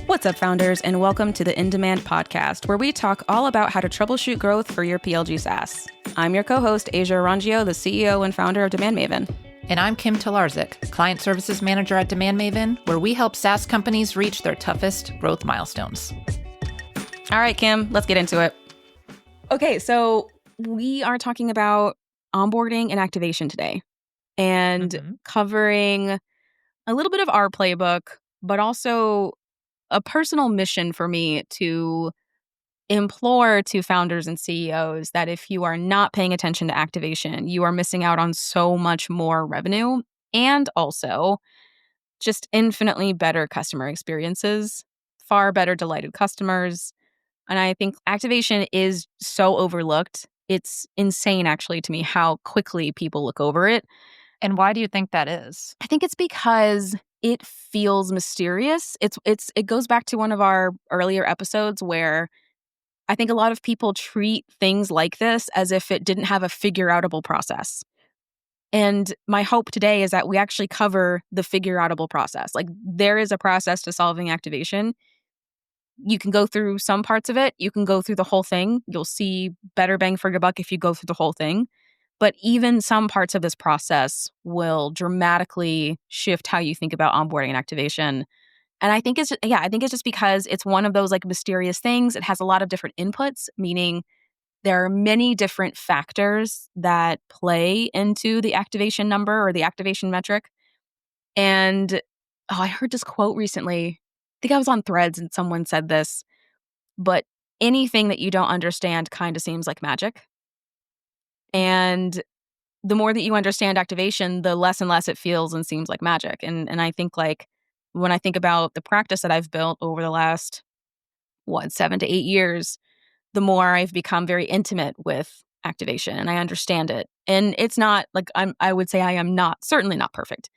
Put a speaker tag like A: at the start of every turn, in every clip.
A: What's up, founders, and welcome to the In Demand podcast, where we talk all about how to troubleshoot growth for your PLG SaaS. I'm your co-host, Asia Arangio, the CEO and founder of Demand Maven.
B: And I'm Kim Talarczyk, Client Services Manager at Demand Maven, where we help SaaS companies reach their toughest growth milestones.
A: All right, Kim, let's get into it. Okay, so we are talking about onboarding and activation today, and covering a little bit of our playbook, but also a personal mission for me to implore to founders and CEOs that if you are not paying attention to activation, you are missing out on so much more revenue and also just infinitely better customer experiences, far better delighted customers. And I think activation is so overlooked. It's insane, actually, to me, how quickly people look over it.
B: And why do you think that is?
A: I think it's because it feels mysterious. It goes back to one of our earlier episodes where I think a lot of people treat things like this as if it didn't have a figure-outable process. And my hope today is that we actually cover the figure-outable process. Like, there is a process to solving activation. You can go through some parts of it. You can go through the whole thing. You'll see better bang for your buck if you go through the whole thing. But even some parts of this process will dramatically shift how you think about onboarding and activation. And I think it's just because it's one of those like mysterious things. It has a lot of different inputs, meaning there are many different factors that play into the activation number or the activation metric. And I heard this quote recently. I think I was on Threads and someone said this, but anything that you don't understand kind of seems like magic. And the more that you understand activation, the less and less it feels and seems like magic. And I think, like, when I think about the practice that I've built over the last 7 to 8 years, the more I've become very intimate with activation and I understand it. And it's not like I would say I am certainly not perfect.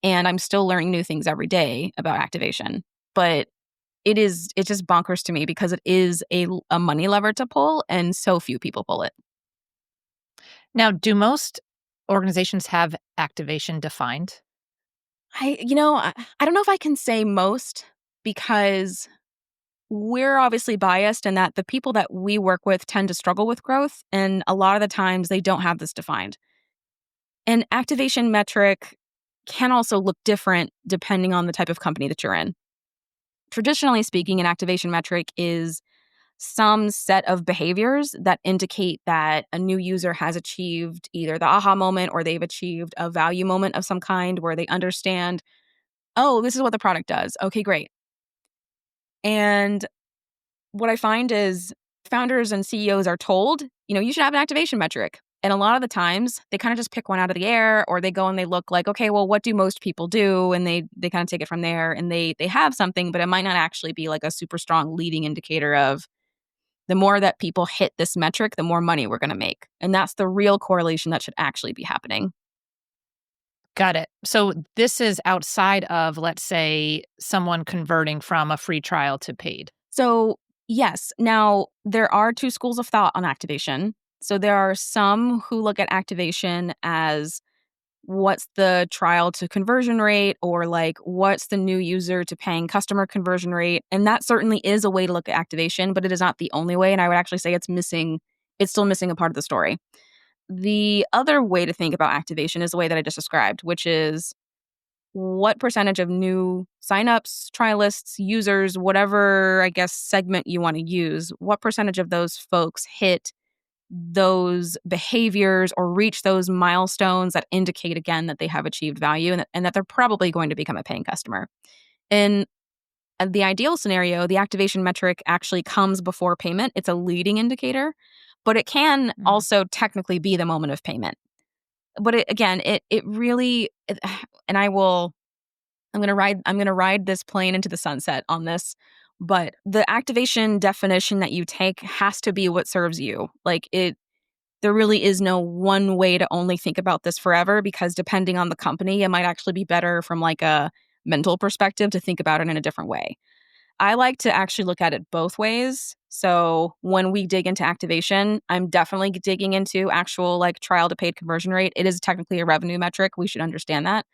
A: And I'm still learning new things every day about activation. But it's just bonkers to me because it is a money lever to pull, and so few people pull it.
B: Now, do most organizations have activation defined?
A: I don't know if I can say most, because we're obviously biased in that the people that we work with tend to struggle with growth, and a lot of the times they don't have this defined. An activation metric can also look different depending on the type of company that you're in. Traditionally speaking, an activation metric is some set of behaviors that indicate that a new user has achieved either the aha moment or they've achieved a value moment of some kind where they understand, oh, this is what the product does. Okay, great. And what I find is founders and CEOs are told, you should have an activation metric. And a lot of the times they kind of just pick one out of the air, or they go and they look like, okay, well, what do most people do? And they kind of take it from there, and they have something, but it might not actually be like a super strong leading indicator of the more that people hit this metric, the more money we're going to make. And that's the real correlation that should actually be happening.
B: Got it. So this is outside of, let's say, someone converting from a free trial to paid.
A: So yes. Now, there are two schools of thought on activation. So there are some who look at activation as what's the trial to conversion rate, or like what's the new user to paying customer conversion rate. And that certainly is a way to look at activation, but it is not the only way. And I would actually say it's still missing a part of the story. The other way to think about activation is the way that I just described, which is what percentage of new signups, trialists, users, whatever, I guess, segment you want to use, what percentage of those folks hit those behaviors or reach those milestones that indicate, again, that they have achieved value and that they're probably going to become a paying customer. In the ideal scenario, the activation metric actually comes before payment. It's a leading indicator, but it can also technically be the moment of payment. But it really, and I'm going to ride this plane into the sunset on this. But the activation definition that you take has to be what serves you. Like, there really is no one way to only think about this forever, because depending on the company, it might actually be better from like a mental perspective to think about it in a different way. I like to actually look at it both ways. So when we dig into activation, I'm definitely digging into actual like trial to paid conversion rate. It is technically a revenue metric. We should understand that.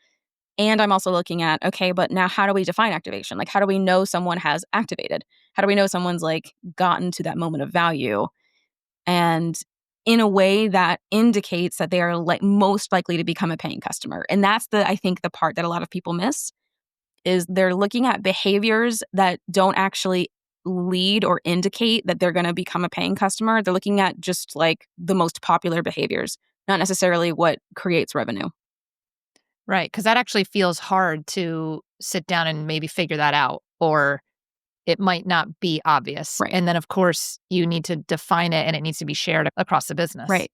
A: And I'm also looking at, okay, but now how do we define activation? Like, how do we know someone has activated? How do we know someone's like gotten to that moment of value? And in a way that indicates that they are like most likely to become a paying customer. And that's I think the part that a lot of people miss is they're looking at behaviors that don't actually lead or indicate that they're going to become a paying customer. They're looking at just like the most popular behaviors, not necessarily what creates revenue.
B: Right, because that actually feels hard to sit down and maybe figure that out, or it might not be obvious.
A: Right.
B: And then, of course, you need to define it and it needs to be shared across the business.
A: Right.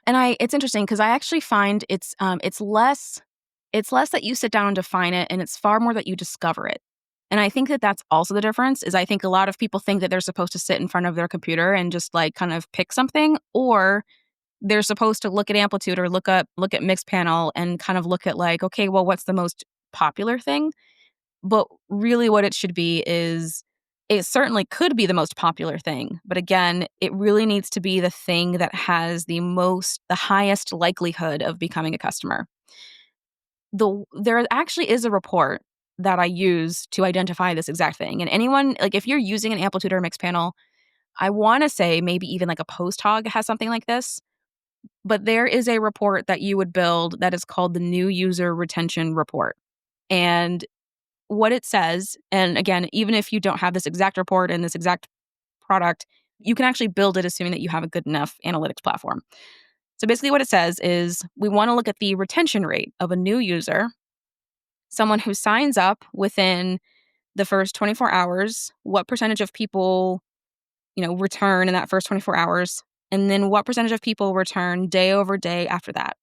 A: And it's interesting because I actually find it's less that you sit down and define it, and it's far more that you discover it. And I think that that's also the difference. Is I think a lot of people think that they're supposed to sit in front of their computer and just like kind of pick something, or they're supposed to look at amplitude or look at mixed panel and kind of look at like, okay, well, what's the most popular thing? But really what it should be is it certainly could be the most popular thing. But again, it really needs to be the thing that has the highest likelihood of becoming a customer. There actually is a report that I use to identify this exact thing. And anyone, like if you're using an amplitude or mixed panel, I want to say maybe even like a post hog has something like this. But there is a report that you would build that is called the new user retention report. And what it says, and again, even if you don't have this exact report and this exact product, you can actually build it assuming that you have a good enough analytics platform. So basically what it says is we want to look at the retention rate of a new user, someone who signs up within the first 24 hours, what percentage of people, return in that first 24 hours, and then what percentage of people return day over day after that.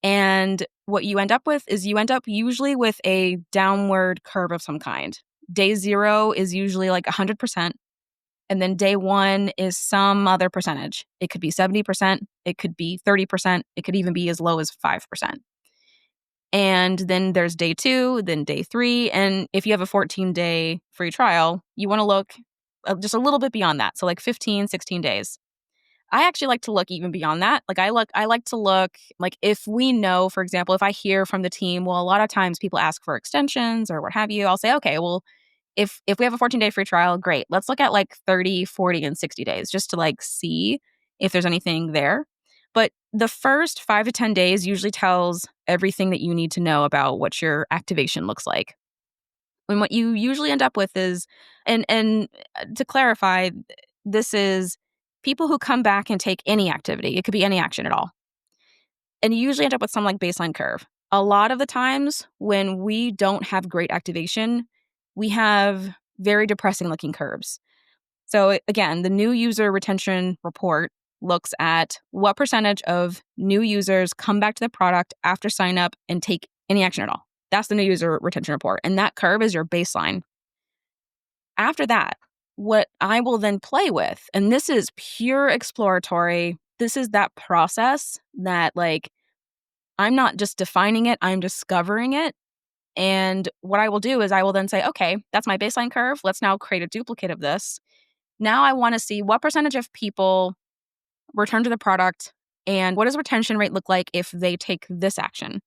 A: And what you end up with is you end up usually with a downward curve of some kind. Day 0 is usually like 100%. And then day 1 is some other percentage. It could be 70%. It could be 30%. It could even be as low as 5%. And then there's day 2, then day 3. And if you have a 14-day free trial, you want to look just a little bit beyond that. So like 15, 16 days. I actually like to look even beyond that. Like I like to look like if we know, for example, if I hear from the team, well, a lot of times people ask for extensions or what have you. I'll say, okay, well, if we have a 14-day free trial, great. Let's look at like 30, 40, and 60 days just to like see if there's anything there. But the first 5 to 10 days usually tells everything that you need to know about what your activation looks like. And what you usually end up with is, and to clarify, this is people who come back and take any activity. It could be any action at all. And you usually end up with some like baseline curve. A lot of the times when we don't have great activation, we have very depressing looking curves. So again, the new user retention report looks at what percentage of new users come back to the product after sign up and take any action at all. That's the new user retention report. And that curve is your baseline. After that, what I will then play with, and this is pure exploratory, this is that process that like, I'm not just defining it, I'm discovering it. And what I will do is I will then say, okay, that's my baseline curve. Let's now create a duplicate of this. Now I want to see what percentage of people return to the product and what does retention rate look like if they take this action.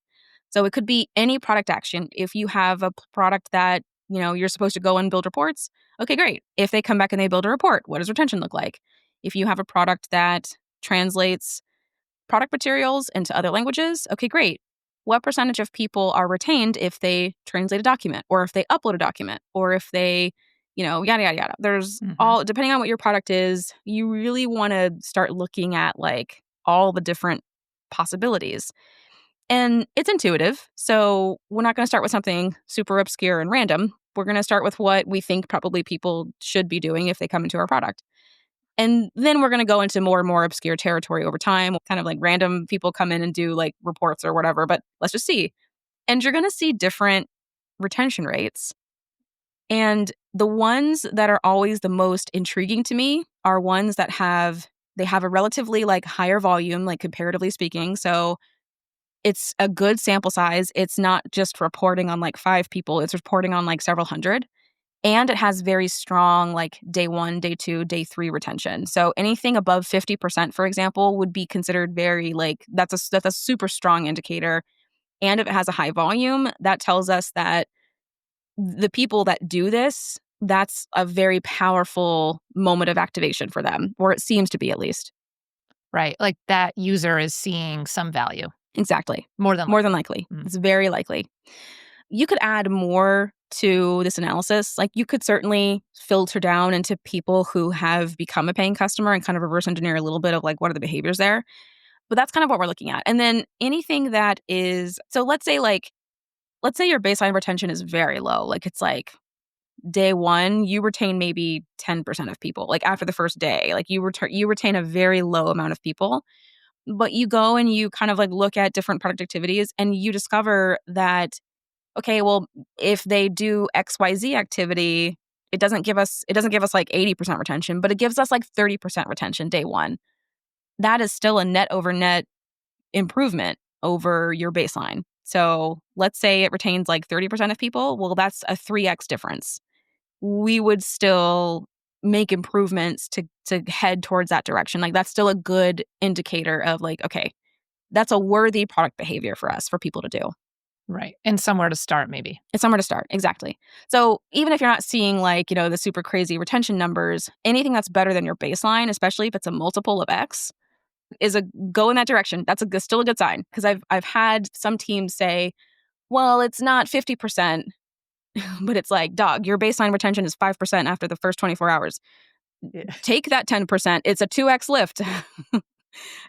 A: So it could be any product action. If you have a product that, you're supposed to go and build reports, okay, great. If they come back and they build a report, what does retention look like? If you have a product that translates product materials into other languages, okay, great. What percentage of people are retained if they translate a document or if they upload a document or if they, yada, yada, yada. There's all, depending on what your product is, you really want to start looking at like all the different possibilities. And it's intuitive. So we're not going to start with something super obscure and random. We're going to start with what we think probably people should be doing if they come into our product. And then we're going to go into more and more obscure territory over time, kind of like random people come in and do like reports or whatever, but let's just see. And you're going to see different retention rates. And the ones that are always the most intriguing to me are ones that have a relatively like higher volume, like comparatively speaking. So it's a good sample size. It's not just reporting on like 5 people, it's reporting on like several hundred. And it has very strong like day 1, day 2, day 3 retention. So anything above 50%, for example, would be considered very like that's a super strong indicator and if it has a high volume, that tells us that the people that do this, that's a very powerful moment of activation for them, or it seems to be at least.
B: Right. Like that user is seeing some value.
A: Exactly.
B: More than
A: More than
B: likely.
A: likely. It's very likely. You could add more to this analysis. Like you could certainly filter down into people who have become a paying customer and kind of reverse engineer a little bit of like what are the behaviors there. But that's kind of what we're looking at. And then anything that is, so let's say your baseline retention is very low. Like it's like day one, you retain maybe 10% of people. Like after the first day, like you retain a very low amount of people. But you go and you kind of like look at different product activities and you discover that, okay, well, if they do XYZ activity, it doesn't give us like 80% retention, but it gives us like 30% retention day one. That is still a net over net improvement over your baseline. So let's say it retains like 30% of people. Well, that's a 3x difference. We would still make improvements to head towards that direction. Like that's still a good indicator of like, okay, that's a worthy product behavior for us, for people to do.
B: Right. And somewhere to start, maybe.
A: It's somewhere to start. Exactly. So even if you're not seeing like, the super crazy retention numbers, anything that's better than your baseline, especially if it's a multiple of X, is a go in that direction. That's still a good sign. Because I've had some teams say, well, it's not 50%, but it's like, dog, your baseline retention is 5% after the first 24 hours.
B: Yeah.
A: Take that 10%. It's a 2x lift.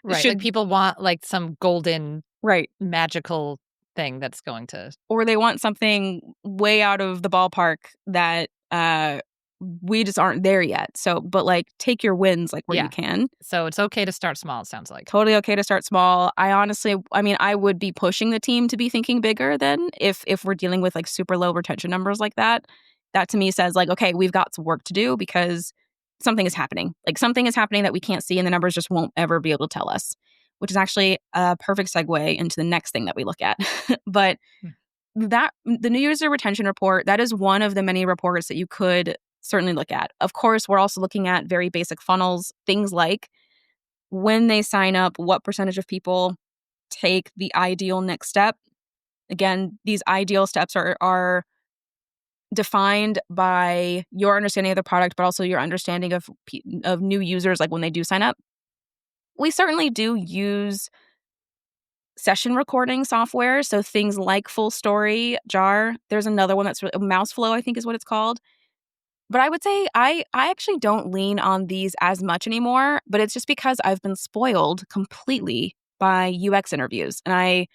B: Right. Like people want like some golden,
A: right,
B: magical thing that's going to,
A: or they want something way out of the ballpark that we just aren't there yet. So, but like take your wins like where you can.
B: So it's okay to start small, it sounds like.
A: Totally okay to start small. I would be pushing the team to be thinking bigger then if we're dealing with like super low retention numbers like that. That to me says like, okay, we've got some work to do because something is happening. Like something is happening that we can't see and the numbers just won't ever be able to tell us, which is actually a perfect segue into the next thing that we look at. But that the new user retention report, that is one of the many reports that you could certainly look at. Of course, we're also looking at very basic funnels, things like when they sign up, what percentage of people take the ideal next step. Again, these ideal steps are defined by your understanding of the product, but also your understanding of new users, like when they do sign up. We certainly do use session recording software, so things like Full Story, Jar. There's another one that's Mouseflow, I think is what it's called. But I would say I actually don't lean on these as much anymore, but it's just because I've been spoiled completely by UX interviews. And I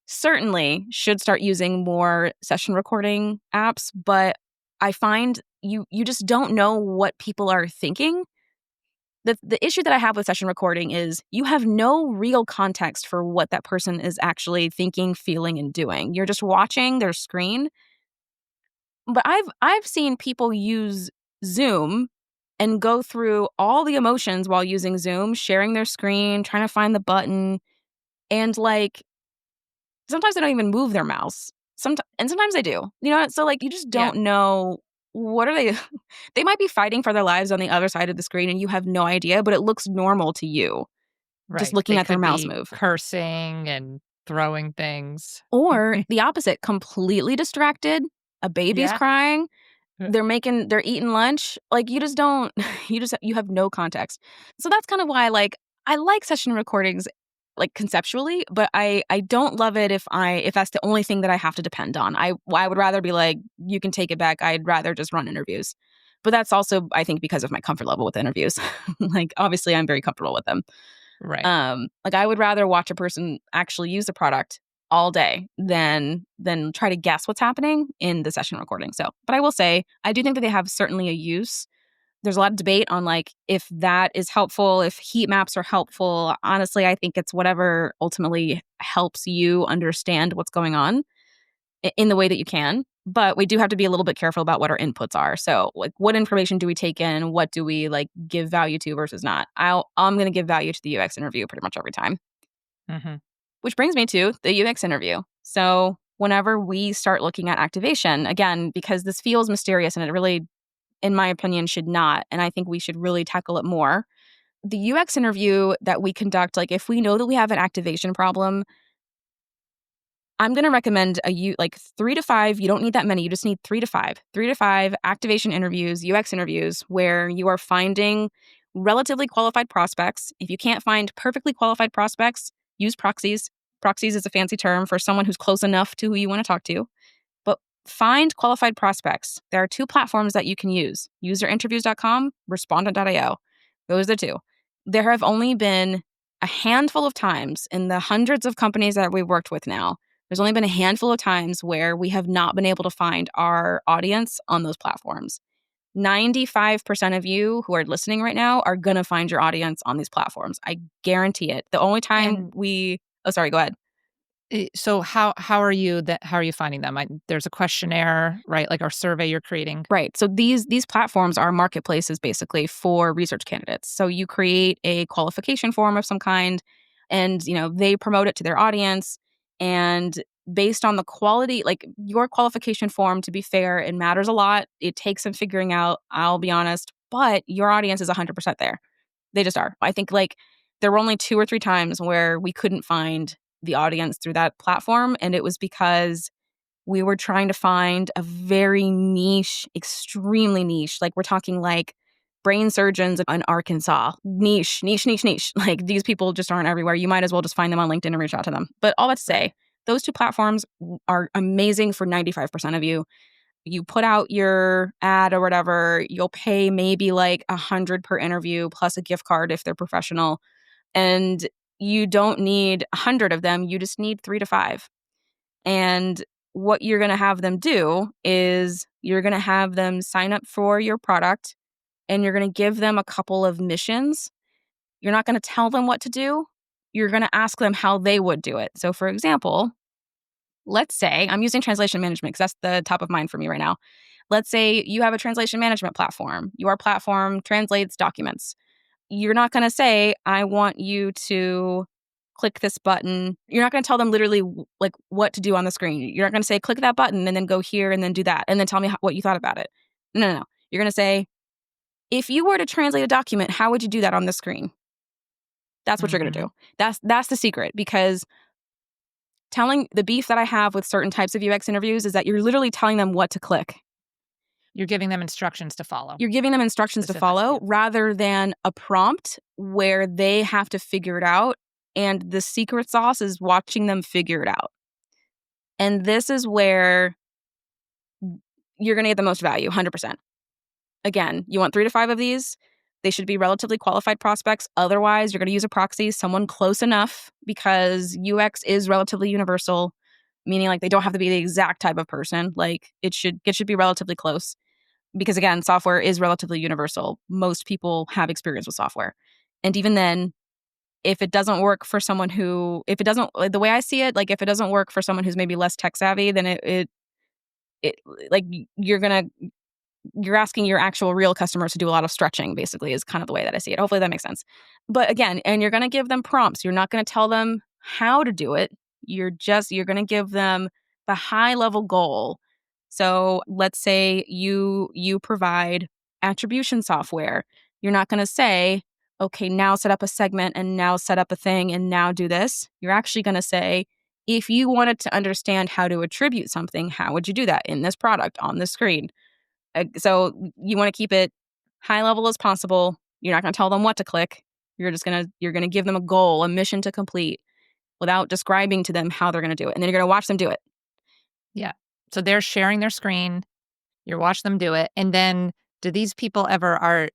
A: certainly should start using more session recording apps, but I find you just don't know what people are thinking. The issue that I have with session recording is you have no real context for what that person is actually thinking, feeling, and doing. You're just watching their screen. But I've seen people use Zoom and go through all the emotions while using Zoom, sharing their screen, trying to find the button, and like sometimes they don't even move their mouse. Sometimes they do. So like you just don't know what are they they might be fighting for their lives on the other side of the screen and you have no idea, but it looks normal to you just
B: right.
A: looking
B: They
A: at their
B: could
A: mouse
B: be
A: move.
B: cursing and throwing things.
A: Or the opposite, completely distracted, a baby's
B: Yeah.
A: crying, they're eating lunch. Like you just don't you have no context. So that's kind of why I like session recordings like conceptually, but I don't love it if that's the only thing that I have to depend on. I would rather be like, you can take it back. I'd rather just run interviews. But that's also, I think, because of my comfort level with interviews. Like obviously I'm very comfortable with them.
B: Right.
A: Like I would rather watch a person actually use the product all day than try to guess what's happening in the session recording. So, but I will say, I do think that they have certainly a use. There's a lot of debate on like if that is helpful, if heat maps are helpful. Honestly, I think it's whatever ultimately helps you understand what's going on in the way that you can. But we do have to be a little bit careful about what our inputs are. So, like, what information do we take in? What do we like give value to versus not? I'm going to give value to the UX interview pretty much every time.
B: Mm-hmm.
A: Which brings me to the UX interview. So, whenever we start looking at activation, again, because this feels mysterious and it really, in my opinion, should not, and I think we should really tackle it more. The UX interview that we conduct, like if we know that we have an activation problem, I'm going to recommend like 3 to 5. You don't need that many. You just need 3 to 5. 3 to 5 activation interviews, UX interviews, where you are finding relatively qualified prospects. If you can't find perfectly qualified prospects, use proxies. Proxies is a fancy term for someone who's close enough to who you want to talk to. But find qualified prospects. There are 2 platforms that you can use: userinterviews.com, respondent.io. Those are the 2. There have only been a handful of times in the hundreds of companies that we've worked with now. There's only been a handful of times where we have not been able to find our audience on those platforms. 95% of you who are listening right now are going to find your audience on these platforms. I guarantee it. The only time oh, sorry, go ahead.
B: So how are you finding them? There's a questionnaire, right? Like our survey you're creating.
A: Right. So these platforms are marketplaces basically for research candidates. So you create a qualification form of some kind, and they promote it to their audience. And based on the quality, like your qualification form, to be fair, it matters a lot. It takes some figuring out, I'll be honest, but your audience is 100% there. They just are. I think like there were only 2 or 3 times where we couldn't find the audience through that platform, and it was because we were trying to find a very niche, extremely niche. Like we're talking like brain surgeons in Arkansas. Niche. Like these people just aren't everywhere. You might as well just find them on LinkedIn and reach out to them. But all that to say, those 2 platforms are amazing for 95% of you. You put out your ad or whatever, you'll pay maybe like $100 per interview plus a gift card if they're professional. And you don't need 100 of them. You just need 3 to 5. And what you're going to have them do is you're going to have them sign up for your product, and you're going to give them a couple of missions. You're not going to tell them what to do. You're going to ask them how they would do it. So for example, let's say I'm using translation management because that's the top of mind for me right now. Let's say you have a translation management platform. Your platform translates documents. You're not going to say, I want you to click this button. You're not going to tell them literally like what to do on the screen. You're not going to say, click that button and then go here and then do that and then tell me what you thought about it. No. You're going to say, if you were to translate a document, how would you do that on the screen? That's what you're going to do. That's the secret, because telling the beef that I have with certain types of UX interviews is that you're literally telling them what to click.
B: You're giving them instructions to follow.
A: You're giving them instructions to follow rather than a prompt where they have to figure it out. And the secret sauce is watching them figure it out. And this is where you're going to get the most value, 100%. Again, you want 3 to 5 of these. They should be relatively qualified prospects. Otherwise, you're going to use a proxy, someone close enough, because UX is relatively universal, meaning like they don't have to be the exact type of person. Like it should be relatively close. Because again, software is relatively universal. Most people have experience with software. And even then, if it doesn't work for someone the way I see it, like if it doesn't work for someone who's maybe less tech savvy, then it like you're asking your actual real customers to do a lot of stretching, basically, is kind of the way that I see it. Hopefully that makes sense. But again, and you're going to give them prompts. You're not going to tell them how to do it. You're going to give them the high level goal. So let's say you provide attribution software. You're not going to say, okay, now set up a segment and now set up a thing and now do this. You're actually going to say, if you wanted to understand how to attribute something, how would you do that in this product on the screen? So you want to keep it high level as possible. You're not going to tell them what to click. You're going to give them a goal, a mission to complete, without describing to them how they're going to do it. And then you're going to watch them do it.
B: Yeah. So they're sharing their screen. You're watching them do it. And then do these people ever are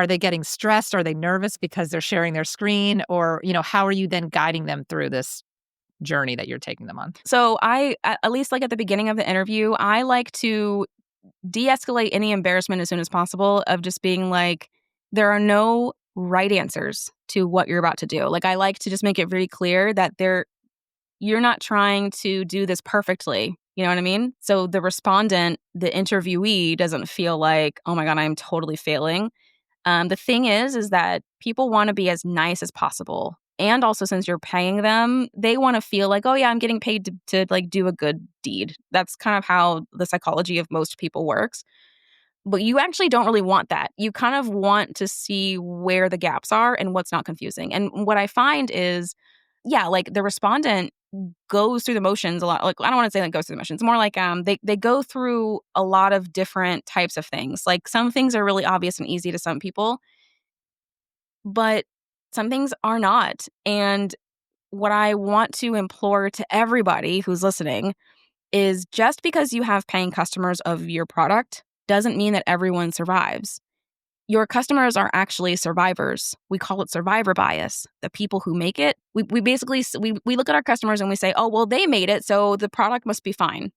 B: they getting stressed? Are they nervous because they're sharing their screen? Or, how are you then guiding them through this journey that you're taking them on?
A: So I, at least like at the beginning of the interview, I like to de-escalate any embarrassment as soon as possible, of just being like, there are no right answers to what you're about to do. Like I like to just make it very clear that you're not trying to do this perfectly. You know what I mean? So the respondent, the interviewee, doesn't feel like, oh my God, I'm totally failing. The thing is that people want to be as nice as possible. And also, since you're paying them, they want to feel like, oh yeah, I'm getting paid to like do a good deed. That's kind of how the psychology of most people works. But you actually don't really want that. You kind of want to see where the gaps are and what's not confusing. And what I find is, yeah, like the respondent goes through the motions a lot. Like, I don't want to say that goes through the motions. It's more like they go through a lot of different types of things. Like, some things are really obvious and easy to some people, but some things are not. And what I want to implore to everybody who's listening is, just because you have paying customers of your product doesn't mean that everyone survives. Your customers are actually survivors. We call it survivor bias. The people who make it, we basically, we look at our customers and we say, oh, well, they made it, so the product must be fine.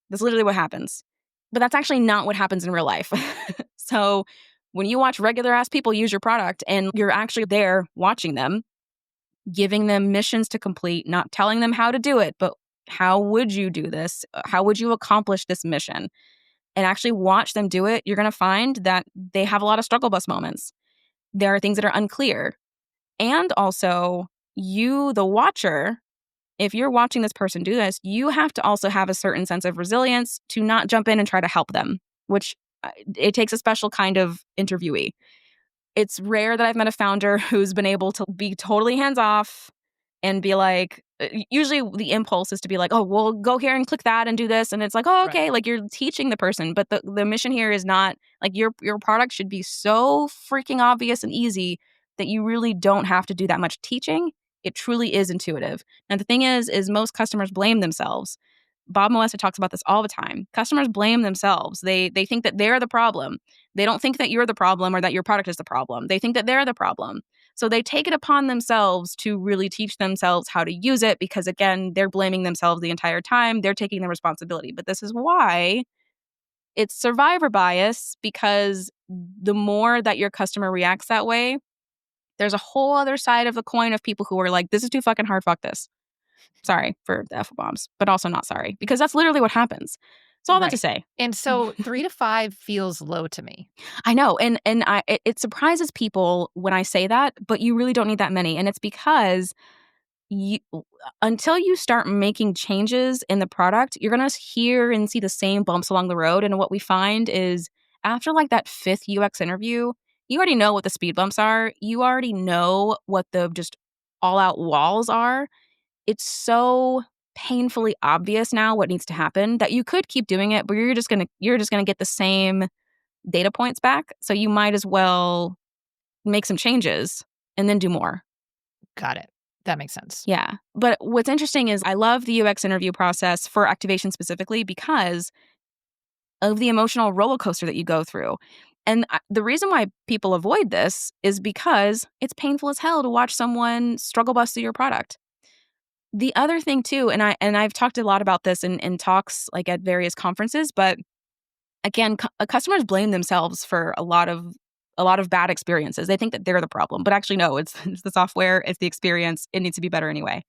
A: That's literally what happens. But that's actually not what happens in real life. So when you watch regular ass people use your product and you're actually there watching them, giving them missions to complete, not telling them how to do it, but how would you do this? How would you accomplish this mission? And actually watch them do it, you're going to find that they have a lot of struggle bus moments. There are things that are unclear. And also, you, the watcher, if you're watching this person do this, you have to also have a certain sense of resilience to not jump in and try to help them, which it takes a special kind of interviewee. It's rare that I've met a founder who's been able to be totally hands off and be like, usually the impulse is to be like, oh, well, go here and click that and do this. And it's like, oh, okay, like you're teaching the person. But the mission here is not like your product should be so freaking obvious and easy that you really don't have to do that much teaching. It truly is intuitive. And the thing is most customers blame themselves. Bob Moessa talks about this all the time. Customers blame themselves. They think that they're the problem. They don't think that you're the problem or that your product is the problem. They think that they're the problem. So they take it upon themselves to really teach themselves how to use it because, again, they're blaming themselves the entire time. They're taking the responsibility. But this is why it's survivor bias, because the more that your customer reacts that way, there's a whole other side of the coin of people who are like, this is too fucking hard, fuck this. Sorry for the F-bombs, but also not sorry, because that's literally what happens. It's all that to say.
B: And so 3 to 5 feels low to me.
A: I know. And it surprises people when I say that, but you really don't need that many. And it's because until you start making changes in the product, you're going to hear and see the same bumps along the road. And what we find is, after like that 5th UX interview, you already know what the speed bumps are. You already know what the just all out walls are. It's so painfully obvious now what needs to happen that you could keep doing it, but you're just gonna get the same data points back. So you might as well make some changes and then do more.
B: Got it. That makes sense.
A: Yeah. But what's interesting is, I love the UX interview process for activation specifically because of the emotional roller coaster that you go through. And the reason why people avoid this is because it's painful as hell to watch someone struggle bus through your product. The other thing too, and I've talked a lot about this in talks like at various conferences, but again, customers blame themselves for a lot of bad experiences. They think that they're the problem, but actually no, it's the software, it's the experience. It needs to be better anyway.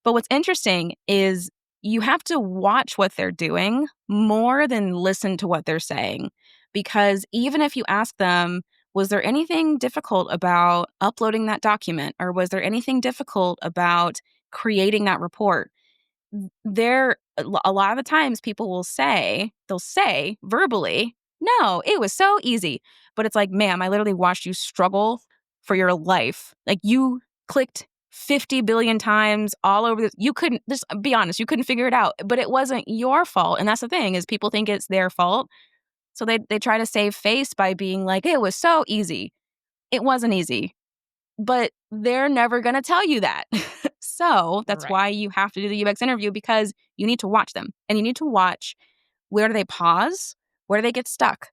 A: But what's interesting is you have to watch what they're doing more than listen to what they're saying, because even if you ask them, was there anything difficult about uploading that document, or was there anything difficult about creating that report? A lot of the times people will they'll say verbally, no, it was so easy. But it's like, ma'am, I literally watched you struggle for your life. Like, you clicked 50 billion times all over this. You couldn't, just be honest, you couldn't figure it out, but it wasn't your fault. And that's the thing, is people think it's their fault. So they try to save face by being like, it was so easy. It wasn't easy. But they're never going to tell you that. So that's why you have to do the UX interview, because you need to watch them. And you need to watch, where do they pause? Where do they get stuck?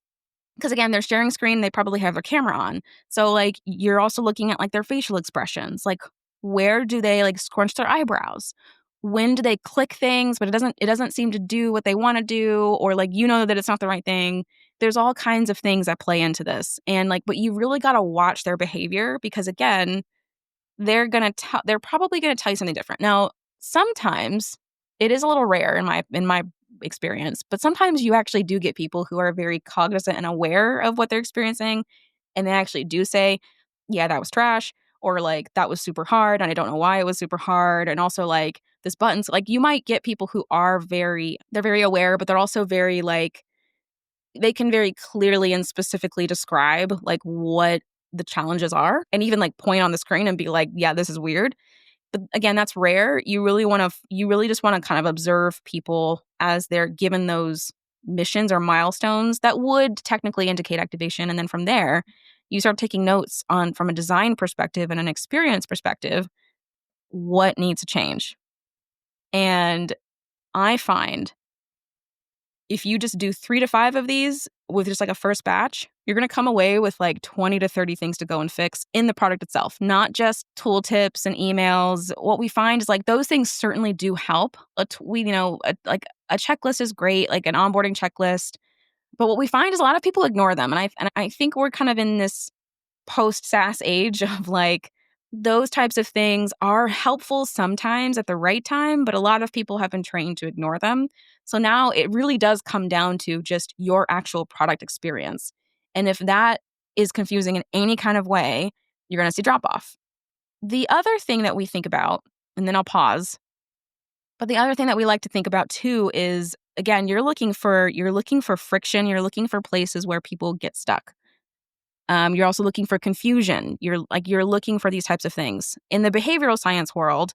A: Because again, they're sharing screen, they probably have their camera on. So like, you're also looking at like their facial expressions. Like, where do they like scrunch their eyebrows? When do they click things, but it doesn't seem to do what they want to do, or like, that it's not the right thing. There's all kinds of things that play into this. And like, but you really got to watch their behavior, because again, they're probably going to tell you something different. Now, sometimes it is a little rare in my experience, but sometimes you actually do get people who are very cognizant and aware of what they're experiencing, and they actually do say, yeah, that was trash, or like, that was super hard and I don't know why it was super hard. And also like, this button's like, you might get people who are they're very aware, but they're also very like, they can very clearly and specifically describe like what the challenges are, and even like point on the screen and be like, yeah, this is weird. But again, that's rare. You really just want to kind of observe people as they're given those missions or milestones that would technically indicate activation. And then from there, you start taking notes on from a design perspective and an experience perspective, what needs to change. And I find if you just do 3 to 5 of these with just like a first batch, you're going to come away with like 20 to 30 things to go and fix in the product itself, not just tool tips and emails. What we find is like those things certainly do help. Like a checklist is great, like an onboarding checklist. But what we find is a lot of people ignore them. And I think we're kind of in this post SaaS age of like those types of things are helpful sometimes at the right time, but a lot of people have been trained to ignore them. So now it really does come down to just your actual product experience. And if that is confusing in any kind of way, you're going to see drop off. The other thing that we think about, and then I'll pause, but the other thing that we like to think about too is again, you're looking for friction, you're looking for places where people get stuck. You're also looking for confusion. You're looking for these types of things. In the behavioral science world,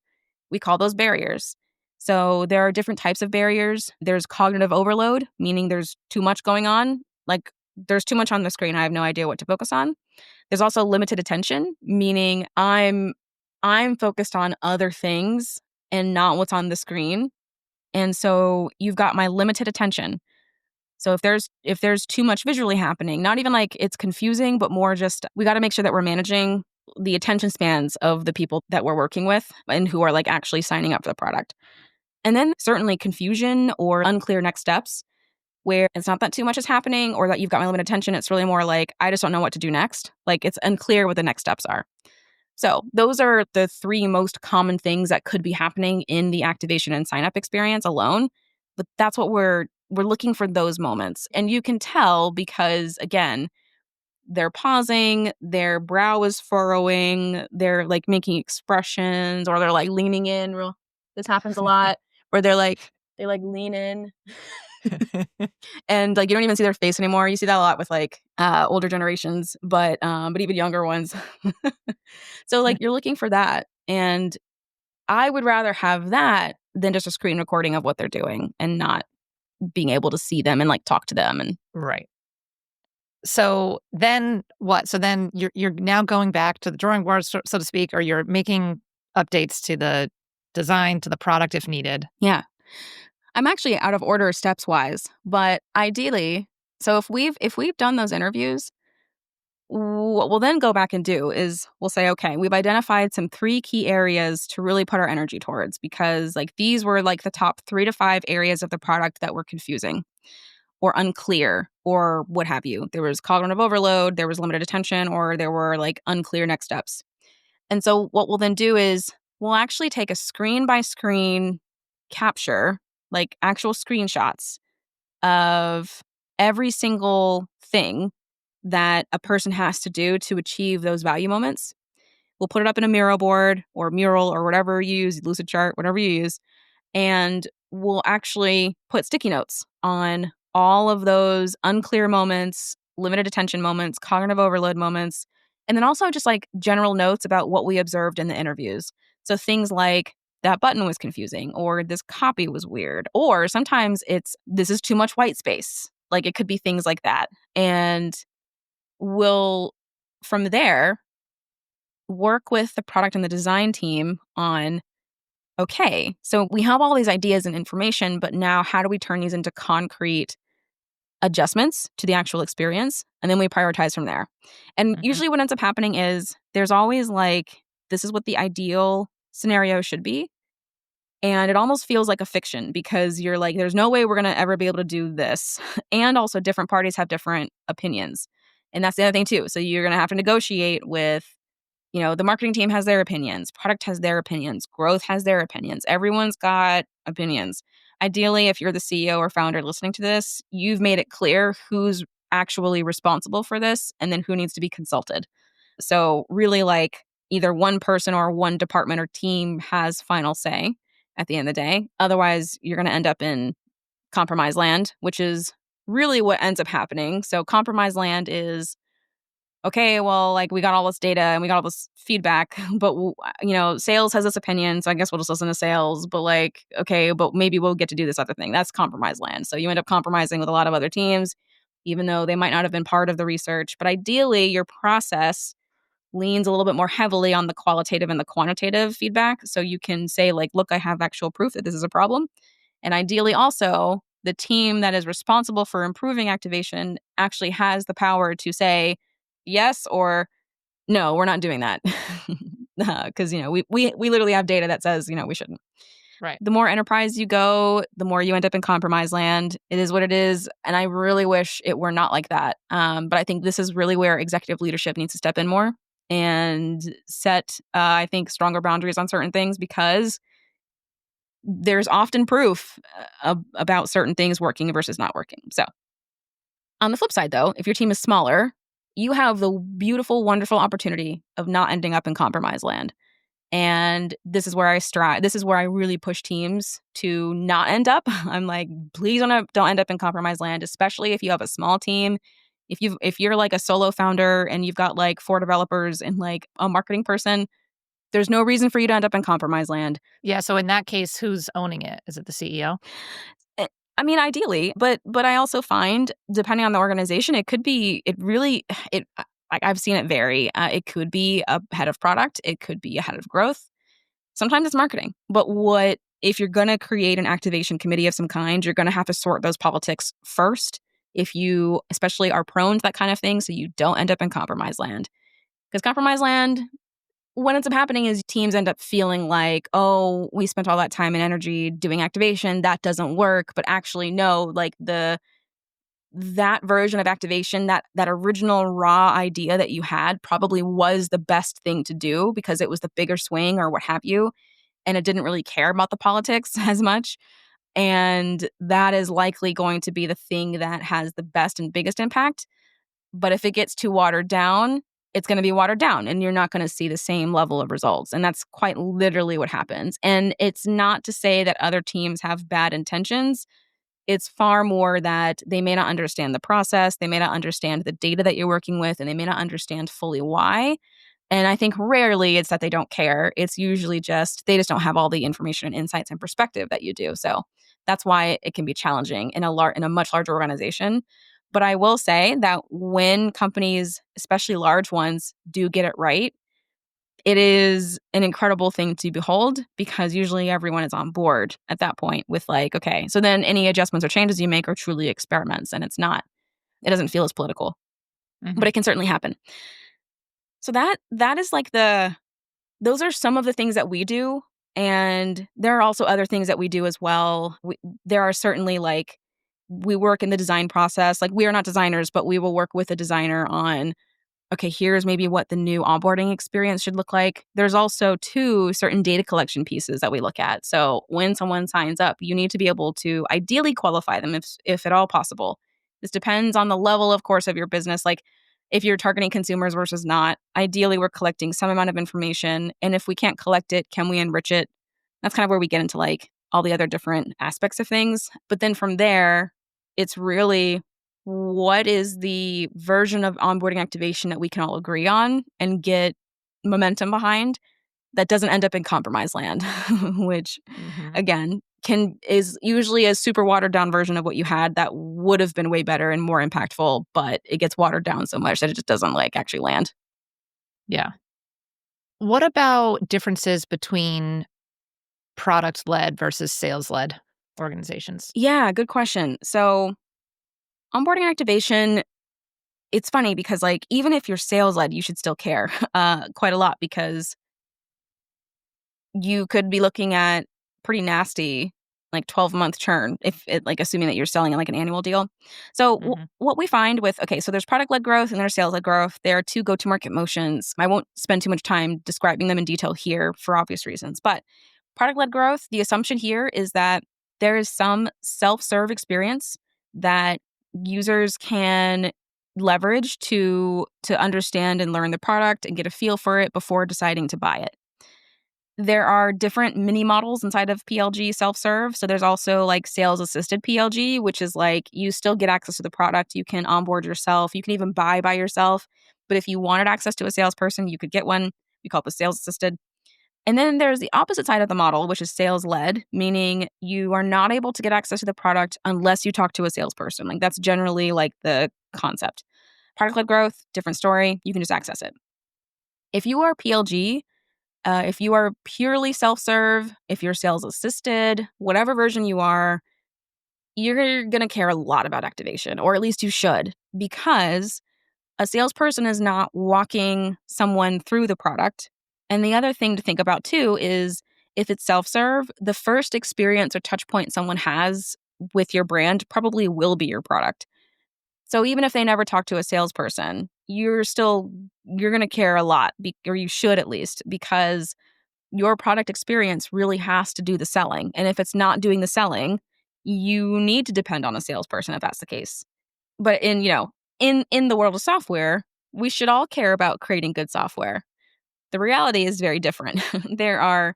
A: we call those barriers. So there are different types of barriers. There's cognitive overload, meaning there's too much going on. Like there's too much on the screen. I have no idea what to focus on. There's also limited attention, meaning I'm focused on other things and not what's on the screen. And so you've got my limited attention. So if there's too much visually happening, not even like it's confusing, but more just we got to make sure that we're managing the attention spans of the people that we're working with and who are like actually signing up for the product. And then certainly confusion or unclear next steps where it's not that too much is happening or that you've got my limited attention. It's really more like I just don't know what to do next. Like it's unclear what the next steps are. So those are the 3 most common things that could be happening in the activation and sign up experience alone. But that's what we're looking for, those moments. And you can tell because again, they're pausing, their brow is furrowing, they're like making expressions or they're like leaning in. This happens a lot where they like lean in and like you don't even see their face anymore. You see that a lot with like older generations, but even younger ones. So like you're looking for that. And I would rather have that than just a screen recording of what they're doing and not being able to see them and like talk to them. And
B: Right. So then what? So then you're now going back to the drawing board, so to speak, or you're making updates to the design, to the product if needed.
A: yeah, I'm actually out of order steps wise, but ideally, so if we've done those interviews, what we'll then go back and do is we'll say, okay, we've identified some 3 key areas to really put our energy towards because like these were like the top 3 to 5 areas of the product that were confusing or unclear or what have you. There was cognitive overload, there was limited attention, or there were like unclear next steps. And so what we'll then do is we'll actually take a screen by screen capture, like actual screenshots of every single thing that a person has to do to achieve those value moments. We'll put it up in a Miro board or mural or whatever you use, Lucid chart, whatever you use, and we'll actually put sticky notes on all of those unclear moments, limited attention moments, cognitive overload moments, and then also just like general notes about what we observed in the interviews. So things like that button was confusing or this copy was weird, or sometimes it's this is too much white space. Like it could be things like that. And we'll from there work with the product and the design team on okay, so we have all these ideas and information, but now how do we turn these into concrete adjustments to the actual experience? And then we prioritize from there. And usually what ends up happening is there's always like, this is what the ideal scenario should be. And it almost feels like a fiction because you're like, there's no way we're going to ever be able to do this. And also different parties have different opinions. And that's the other thing too. So you're going to have to negotiate with the marketing team has their opinions, product has their opinions, growth has their opinions. Everyone's got opinions. Ideally, if you're the CEO or founder listening to this, you've made it clear who's actually responsible for this and then who needs to be consulted. So really like either one person or one department or team has final say at the end of the day. Otherwise, you're going to end up in compromise land, which is really what ends up happening. So compromise land is okay, well, like we got all this data and we got all this feedback, but sales has this opinion, so I guess we'll just listen to sales. But like, okay, but maybe we'll get to do this other thing. That's compromise land. So you end up compromising with a lot of other teams, even though they might not have been part of the research. But ideally, your process leans a little bit more heavily on the qualitative and the quantitative feedback. So you can say, like, look, I have actual proof that this is a problem. And ideally, also, the team that is responsible for improving activation actually has the power to say yes or no, we're not doing that. Because, we literally have data that says, we shouldn't.
B: Right.
A: The more enterprise you go, the more you end up in compromise land. It is what it is. And I really wish it were not like that. But I think this is really where executive leadership needs to step in more and set, I think, stronger boundaries on certain things, because there's often proof about certain things working versus not working. So on the flip side, though, if your team is smaller, you have the beautiful, wonderful opportunity of not ending up in compromise land. And this is where I strive. This is where I really push teams to not end up. I'm like, please don't end up in compromise land, especially if you have a small team. If you're like a solo founder and you've got like 4 developers and like a marketing person, there's no reason for you to end up in compromise land.
B: Yeah. So in that case, who's owning it? Is it the CEO?
A: I mean, ideally, but I also find, depending on the organization, it could be, like I've seen it vary. It could be a head of product. It could be a head of growth. Sometimes it's marketing. But if you're going to create an activation committee of some kind, you're going to have to sort those politics first, if you especially are prone to that kind of thing, so you don't end up in compromise land. Because compromise land, what ends up happening is teams end up feeling like, oh, we spent all that time and energy doing activation, that doesn't work. But actually, no, like that version of activation, that original raw idea that you had probably was the best thing to do because it was the bigger swing or what have you. And it didn't really care about the politics as much. And that is likely going to be the thing that has the best and biggest impact. But if it gets too watered down, it's going to be watered down and you're not going to see the same level of results. And that's quite literally what happens. And it's not to say that other teams have bad intentions. It's far more that they may not understand the process, they may not understand the data that you're working with, and they may not understand fully why. And I think rarely it's that they don't care. It's usually just they just don't have all the information and insights and perspective that you do. So that's why it can be challenging in a much larger organization. But I will say that when companies, especially large ones, do get it right, it is an incredible thing to behold, because usually everyone is on board at that point with like, okay, so then any adjustments or changes you make are truly experiments, and it doesn't feel as political, but it can certainly happen. So that is like those are some of the things that we do. And there are also other things that we do as well. There are certainly, like, we work in the design process. Like, we are not designers, but we will work with a designer on, okay, here's maybe what the new onboarding experience should look like. There's also certain data collection pieces that we look at. So when someone signs up, you need to be able to ideally qualify them if at all possible. This depends on the level, of course, of your business. Like, if you're targeting consumers versus not, ideally we're collecting some amount of information. And if we can't collect it, can we enrich it? That's kind of where we get into like all the other different aspects of things. But then from there, it's really, what is the version of onboarding activation that we can all agree on and get momentum behind that doesn't end up in compromise land, which again is usually a super watered down version of what you had that would have been way better and more impactful, but it gets watered down so much that it just doesn't like actually land.
B: Yeah. What about differences between product-led versus sales-led organizations?
A: Yeah, good question. So onboarding activation, it's funny because like even if you're sales-led, you should still care quite a lot, because you could be looking at pretty nasty, like 12-month churn, if it, like, assuming that you're selling like an annual deal. So what we find with, okay, so there's product-led growth and there's sales-led growth. There are 2 go-to-market motions. I won't spend too much time describing them in detail here for obvious reasons, but product-led growth, the assumption here is that there is some self-serve experience that users can leverage to understand and learn the product and get a feel for it before deciding to buy it. There are different mini models inside of PLG self-serve. So there's also like sales assisted PLG, which is like you still get access to the product. You can onboard yourself. You can even buy by yourself. But if you wanted access to a salesperson, you could get one. We call it the sales assisted. And then there's the opposite side of the model, which is sales led, meaning you are not able to get access to the product unless you talk to a salesperson. Like that's generally like the concept. Product led growth, different story. You can just access it. If you are PLG, if you are purely self serve, if you're sales assisted, whatever version you are, you're going to care a lot about activation, or at least you should, because a salesperson is not walking someone through the product. And the other thing to think about too is if it's self-serve, the first experience or touch point someone has with your brand probably will be your product. So even if they never talk to a salesperson, you're going to care a lot, or you should at least, because your product experience really has to do the selling. And if it's not doing the selling, you need to depend on a salesperson if that's the case. But in the world of software, we should all care about creating good software. The reality is very different. there are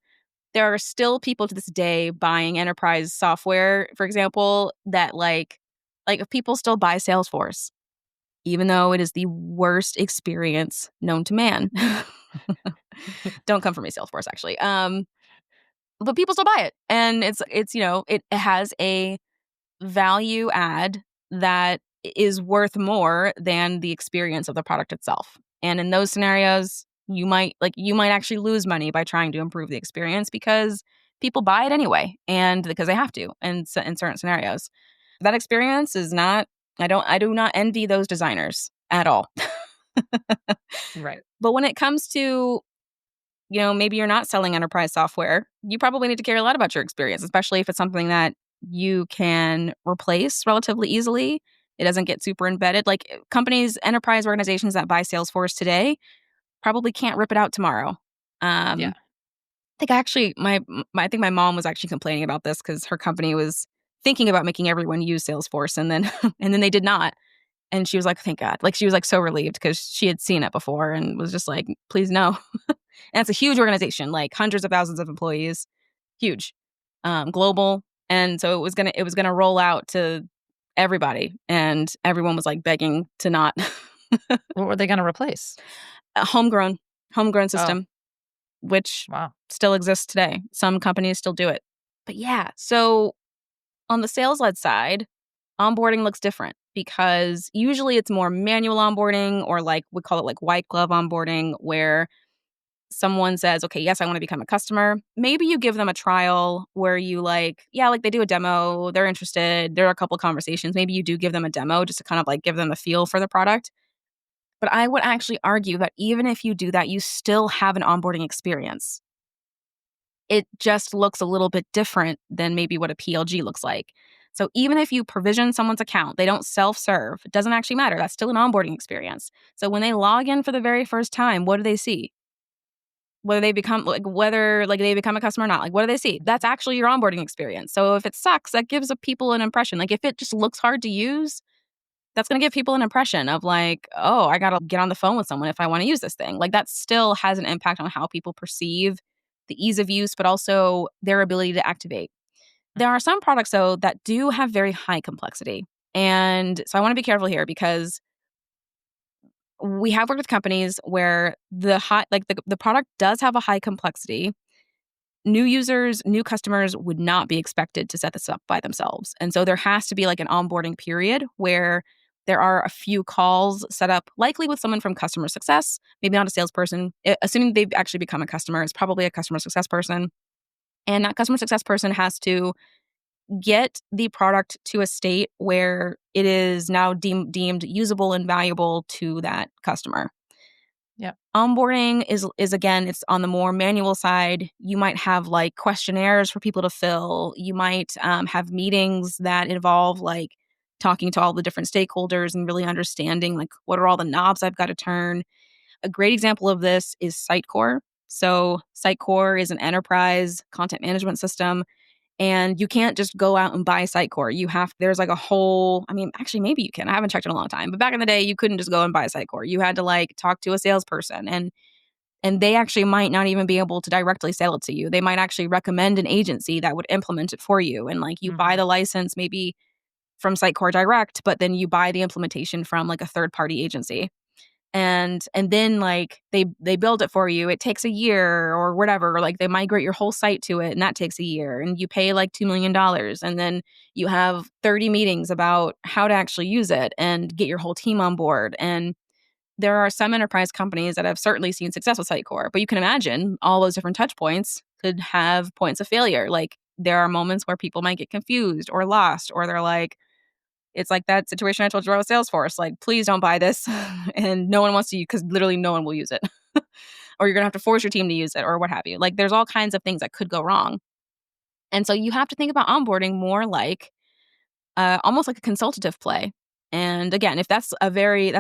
A: still people to this day buying enterprise software, for example, that like people still buy Salesforce, even though it is the worst experience known to man. Don't come for me, Salesforce, actually. But people still buy it, and it's it has a value add that is worth more than the experience of the product itself. And in those scenarios, you might actually lose money by trying to improve the experience because people buy it anyway, and because they have to in certain scenarios. That experience is not. I do not envy those designers at all.
B: Right.
A: But when it comes to maybe you're not selling enterprise software, you probably need to care a lot about your experience, especially if it's something that you can replace relatively easily. It doesn't get super embedded. Like companies, enterprise organizations that buy Salesforce today probably can't rip it out tomorrow.
B: Yeah.
A: I think actually I think my mom was actually complaining about this because her company was thinking about making everyone use Salesforce, and then and then they did not. And she was like, thank God. Like she was like so relieved because she had seen it before and was just like, please no. And it's a huge organization, like hundreds of thousands of employees, huge, global. And so it was gonna roll out to everybody, and everyone was like begging to not.
B: What were they going to replace?
A: A homegrown
B: Oh,
A: system, which
B: wow.
A: still exists today. Some companies still do it. But yeah, so on the sales led side, onboarding looks different because usually it's more manual onboarding, or like we call it like white glove onboarding, where someone says, okay, yes, I want to become a customer. Maybe you give them a trial where you like they do a demo, they're interested, there are a couple of conversations. Maybe you do give them a demo just to kind of like give them a feel for the product. But I would actually argue that even if you do that, you still have an onboarding experience. It just looks a little bit different than maybe what a PLG looks like. So even if you provision someone's account, they don't self-serve, it doesn't actually matter. That's still an onboarding experience. So when they log in for the very first time, what do they see? Whether they become they become a customer or not, like what do they see? That's actually your onboarding experience. So if it sucks, that gives people an impression. Like if it just looks hard to use, that's going to give people an impression of like, oh, I got to get on the phone with someone if I want to use this thing. Like that still has an impact on how people perceive the ease of use, but also their ability to activate. There are some products, though, that do have very high complexity. And so I want to be careful here because we have worked with companies where the product does have a high complexity. New users, new customers would not be expected to set this up by themselves. And so there has to be like an onboarding period where there are a few calls set up, likely with someone from customer success, maybe not a salesperson. Assuming they've actually become a customer, it's probably a customer success person. And that customer success person has to get the product to a state where it is now deemed usable and valuable to that customer.
B: Yeah.
A: Onboarding is again, it's on the more manual side. You might have like questionnaires for people to fill. You might have meetings that involve like talking to all the different stakeholders and really understanding like what are all the knobs I've got to turn. A great example of this is Sitecore. So Sitecore is an enterprise content management system. And you can't just go out and buy Sitecore. There's like a whole, I mean, actually, maybe you can. I haven't checked in a long time. But back in the day, you couldn't just go and buy Sitecore. You had to like talk to a salesperson. And they actually might not even be able to directly sell it to you. They might actually recommend an agency that would implement it for you. And like you buy the license maybe from Sitecore direct, but then you buy the implementation from like a third party agency. and then like they build it for you. It takes a year or whatever, or like they migrate your whole site to it and that takes a year and you pay like $2 million and then you have 30 meetings about how to actually use it and get your whole team on board. And there are some enterprise companies that have certainly seen success with Sitecore, but you can imagine all those different touch points could have points of failure. Like there are moments where people might get confused or lost, or they're like, it's like that situation I told you about with Salesforce. Like, please don't buy this. And no one wants to use because literally no one will use it. Or you're going to have to force your team to use it or what have you. Like, there's all kinds of things that could go wrong. And so you have to think about onboarding more like almost like a consultative play. And again, if that's a very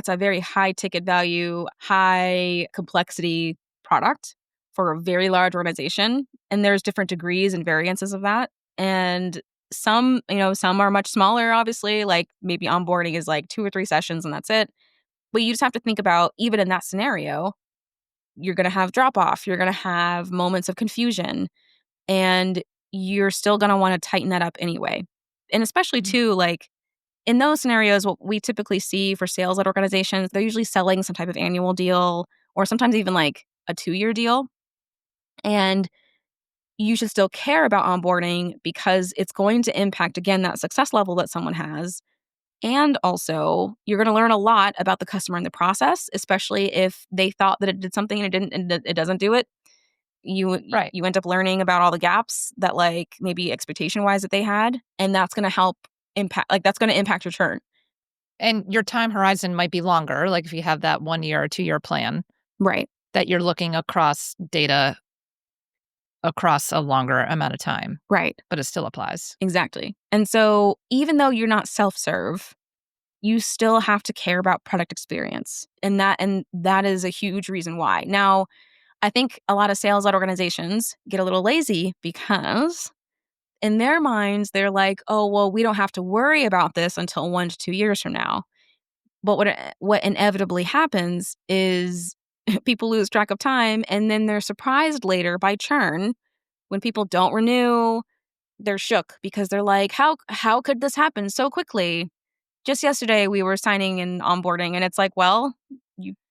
A: high ticket value, high complexity product for a very large organization, and there's different degrees and variances of that. And some, some are much smaller, obviously, like maybe onboarding is like 2 or 3 sessions and that's it. But you just have to think about, even in that scenario, you're going to have drop off, you're going to have moments of confusion, and you're still going to want to tighten that up anyway. And especially too, like in those scenarios, what we typically see for sales-led organizations, they're usually selling some type of annual deal or sometimes even like a 2-year deal. And you should still care about onboarding because it's going to impact, again, that success level that someone has. And also, you're going to learn a lot about the customer in the process, especially if they thought that it did something and it didn't, and it doesn't do it.
B: Right.
A: You end up learning about all the gaps that, like, maybe expectation wise that they had, and that's going to help impact. Like, that's going to impact your churn.
B: And your time horizon might be longer, like if you have that 1 year or 2-year plan,
A: Right.
B: that you're looking across data across a longer amount of time,
A: Right.
B: but it still applies.
A: Exactly. And so, even though you're not self-serve, you still have to care about product experience, and that is a huge reason why. Now, I think a lot of sales-led organizations get a little lazy because in their minds, they're like, "Oh, well, we don't have to worry about this until 1 to 2 years from now." But what inevitably happens is people lose track of time, and then they're surprised later by churn when people don't renew. They're shook because they're like, "How could this happen so quickly? Just yesterday we were signing and onboarding," and it's like, well,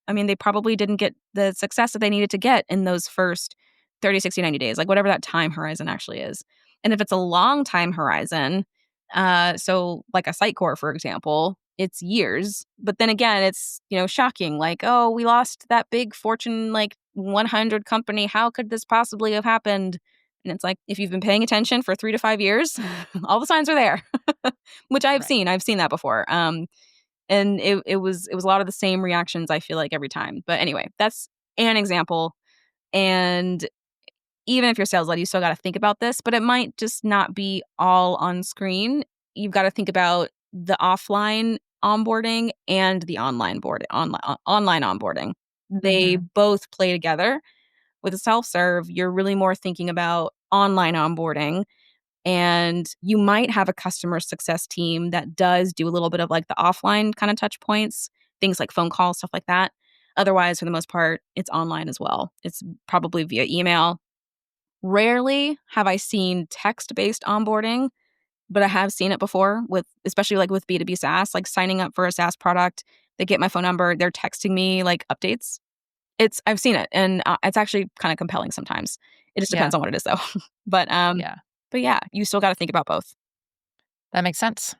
A: they probably didn't get the success that they needed to get in those first 30, 60, 90 days, like whatever that time horizon actually is. And if it's a long time horizon, so like a Sitecore, for example, it's years. But then again, it's, shocking. Like, oh, we lost that big Fortune like 100 company. How could this possibly have happened? And it's like, if you've been paying attention for 3 to 5 years, all the signs are there, which I've
B: Right.
A: seen. I've seen that before. And it was a lot of the same reactions, I feel like, every time. But anyway, that's an example. And even if you're sales led, you still got to think about this, but it might just not be all on screen. You've got to think about the offline onboarding and the online onboarding. They
B: Mhm.
A: both play together. With a self-serve, you're really more thinking about online onboarding, and you might have a customer success team that does do a little bit of like the offline kind of touch points, things like phone calls, stuff like that. Otherwise, for the most part, it's online as well. It's probably via email. Rarely have I seen text-based onboarding, but I have seen it before, with especially like with B2B SaaS, like signing up for a SaaS product. They get my phone number, they're texting me like updates. I've seen it, and it's actually kind of compelling sometimes. It just
B: Yeah.
A: depends on what it is though. But
B: Yeah.
A: but yeah, you still got to think about both.
B: That makes sense.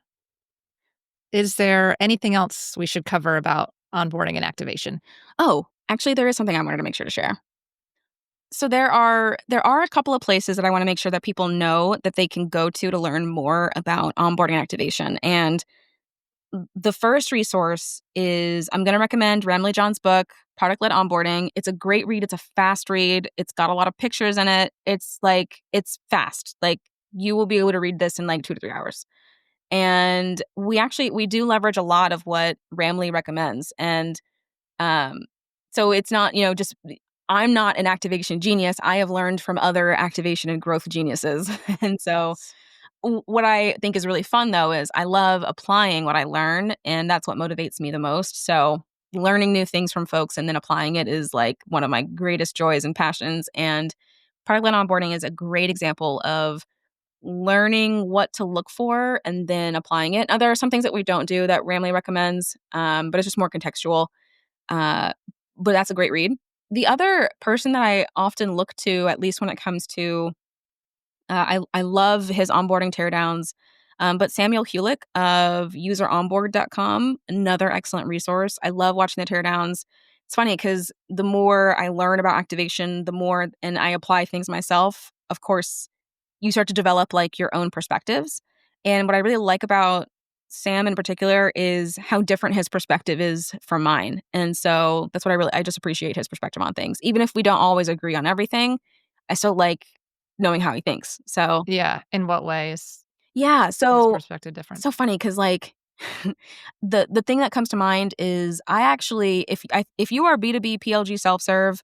B: Is there anything else we should cover about onboarding and activation?
A: Oh, actually, there is something I wanted to make sure to share. So there are a couple of places that I want to make sure that people know that they can go to learn more about onboarding and activation. And the first resource is, I'm going to recommend Ramley John's book, Product Led Onboarding. It's a great read. It's a fast read. It's got a lot of pictures in it. It's fast. Like, you will be able to read this in like 2 to 3 hours. And we do leverage a lot of what Ramley recommends. And um, so it's not, just, I'm not an activation genius. I have learned from other activation and growth geniuses. And so
B: Yes.
A: what I think is really fun though is I love applying what I learn, and that's what motivates me the most. So learning new things from folks and then applying it is like one of my greatest joys and passions. And product-led onboarding is a great example of learning what to look for and then applying it. Now, there are some things that we don't do that Ramley recommends, but it's just more contextual. Uh, but that's a great read. The other person that I often look to, at least when it comes to, I love his onboarding teardowns, but Samuel Hulick of useronboard.com, another excellent resource. I love watching the teardowns. It's funny because the more I learn about activation, the more, and I apply things myself, of course, you start to develop like your own perspectives. And what I really like about Sam in particular is how different his perspective is from mine. And so that's what I just appreciate his perspective on things. Even if we don't always agree on everything, I still like knowing how he thinks. So,
B: Yeah. In what ways
A: yeah,
B: is his
A: so
B: perspective different?
A: so funny cuz like the thing that comes to mind is I actually if you are B2B PLG self-serve,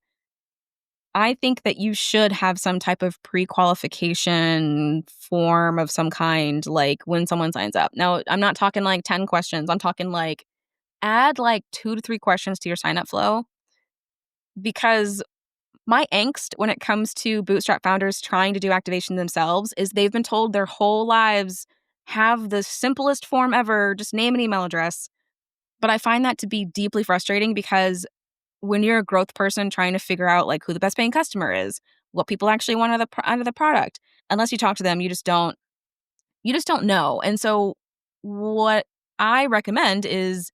A: I think that you should have some type of pre-qualification form of some kind, like when someone signs up. Now, I'm not talking like 10 questions. I'm talking like add like 2 to 3 questions to your sign up flow because my angst when it comes to bootstrap founders trying to do activation themselves is they've been told their whole lives have the simplest form ever, just name an email address. But I find that to be deeply frustrating because when you're a growth person trying to figure out like who the best paying customer is, what people actually want out of the product, unless you talk to them, you just don't know. And so what I recommend is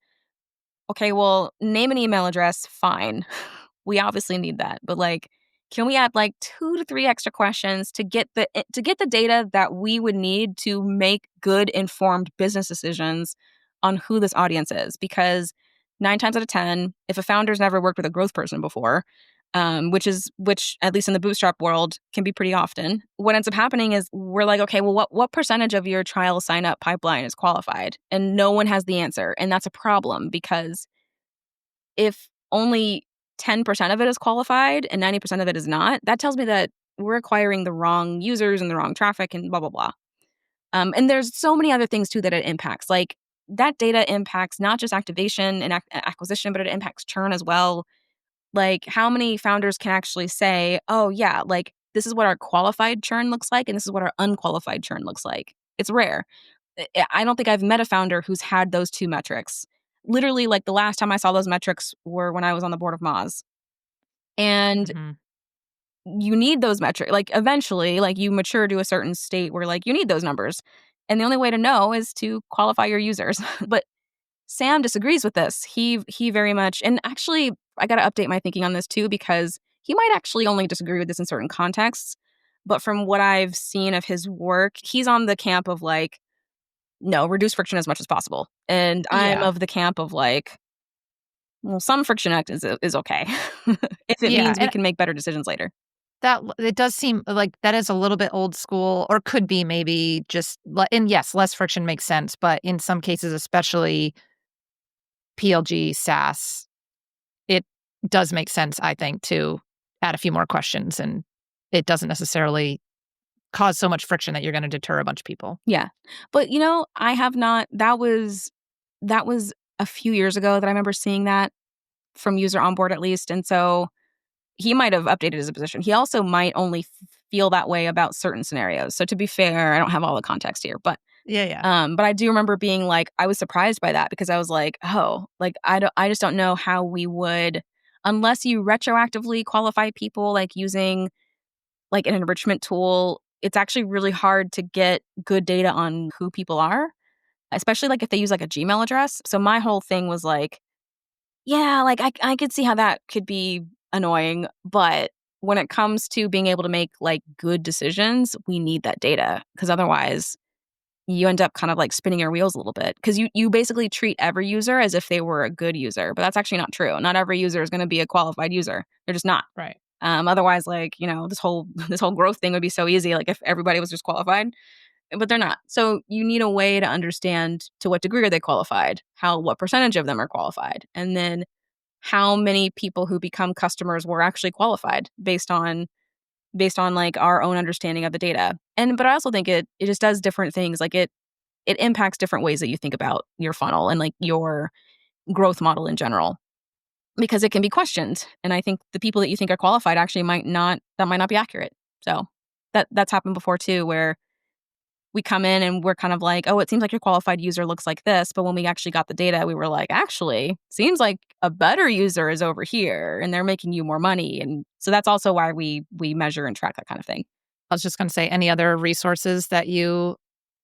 A: okay, well, name an email address, fine. We obviously need that. But like can we add like 2 to 3 extra questions to get the data that we would need to make good informed business decisions on who this audience is? Because 9 times out of 10, if a founder's never worked with a growth person before, which at least in the bootstrap world can be pretty often, what ends up happening is we're like, okay, well, what percentage of your trial sign up pipeline is qualified? And no one has the answer, and that's a problem because if only 10% of it is qualified and 90% of it is not, that tells me that we're acquiring the wrong users and the wrong traffic and blah, blah, blah. And there's so many other things too that it impacts. Like that data impacts not just activation and acquisition, but it impacts churn as well. Like how many founders can actually say, oh, yeah, like this is what our qualified churn looks like and this is what our unqualified churn looks like. It's rare. I don't think I've met a founder who's had those two metrics. Literally, like the last time I saw those metrics were when I was on the board of Moz. And
B: Mhm.
A: you need those metrics. Like eventually, like you mature to a certain state where like you need those numbers. And the only way to know is to qualify your users. But Sam disagrees with this. He very much, and actually I got to update my thinking on this too because he might actually only disagree with this in certain contexts. But from what I've seen of his work, he's on the camp of like no, reduce friction as much as possible. And I'm
B: Yeah.
A: of the camp of like, well, some friction act is okay if it
B: Yeah.
A: means we
B: And
A: can make better decisions later.
B: it does seem like that is a little bit old school, or could be maybe just, and yes, less friction makes sense. But in some cases, especially PLG SaaS, it does make sense, I think, to add a few more questions, and it doesn't necessarily cause so much friction that you're going to deter a bunch of people.
A: Yeah, but I have not. That was a few years ago that I remember seeing that from user on board at least, and so he might have updated his position. He also might only feel that way about certain scenarios. So to be fair, I don't have all the context here, but
B: Yeah, yeah.
A: But I do remember being like, I was surprised by that because I was like, oh, like I just don't know how we would, unless you retroactively qualify people, like using like an enrichment tool. It's actually really hard to get good data on who people are, especially like if they use like a Gmail address. So my whole thing was like, yeah, like I could see how that could be annoying, but when it comes to being able to make like good decisions, we need that data because otherwise you end up kind of like spinning your wheels a little bit because you basically treat every user as if they were a good user, but that's actually not true. Not every user is going to be a qualified user. They're just not.
B: Right.
A: Otherwise, like this whole this whole growth thing would be so easy. Like if everybody was just qualified, but they're not. So you need a way to understand to what degree are they qualified, what percentage of them are qualified, and then how many people who become customers were actually qualified based on like our own understanding of the data. And but I also think it just does different things. Like it impacts different ways that you think about your funnel and like your growth model in general because it can be questioned. And I think the people that you think are qualified actually might not be accurate. So that's happened before too, where we come in and we're kind of like, oh, it seems like your qualified user looks like this. But when we actually got the data, we were like, actually, seems like a better user is over here and they're making you more money. And so that's also why we measure and track that kind of thing.
B: I was just going to say, any other resources that you